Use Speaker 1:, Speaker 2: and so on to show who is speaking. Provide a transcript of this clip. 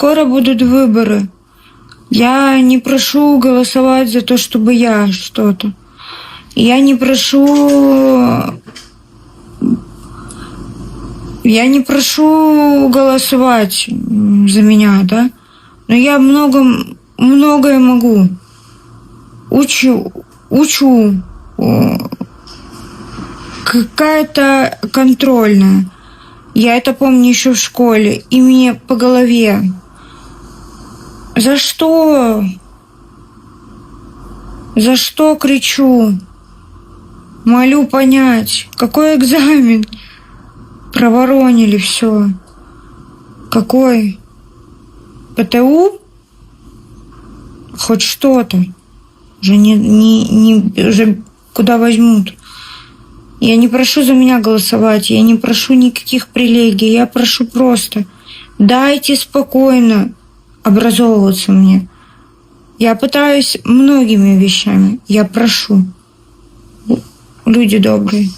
Speaker 1: Скоро будут выборы. Я не прошу голосовать за то, чтобы я что-то. Я не прошу голосовать за меня, да? Но я многое могу. Учу. Какая-то контрольная. Я это помню еще в школе. И мне по голове. За что? За что кричу? Молю понять. Какой экзамен? Проворонили все. Какой? ПТУ? Хоть что-то. Уже куда возьмут. Я не прошу за меня голосовать, я не прошу никаких привилегий, я прошу просто дайте спокойно образовываться мне. Я пытаюсь многими вещами, я прошу. Люди добрые.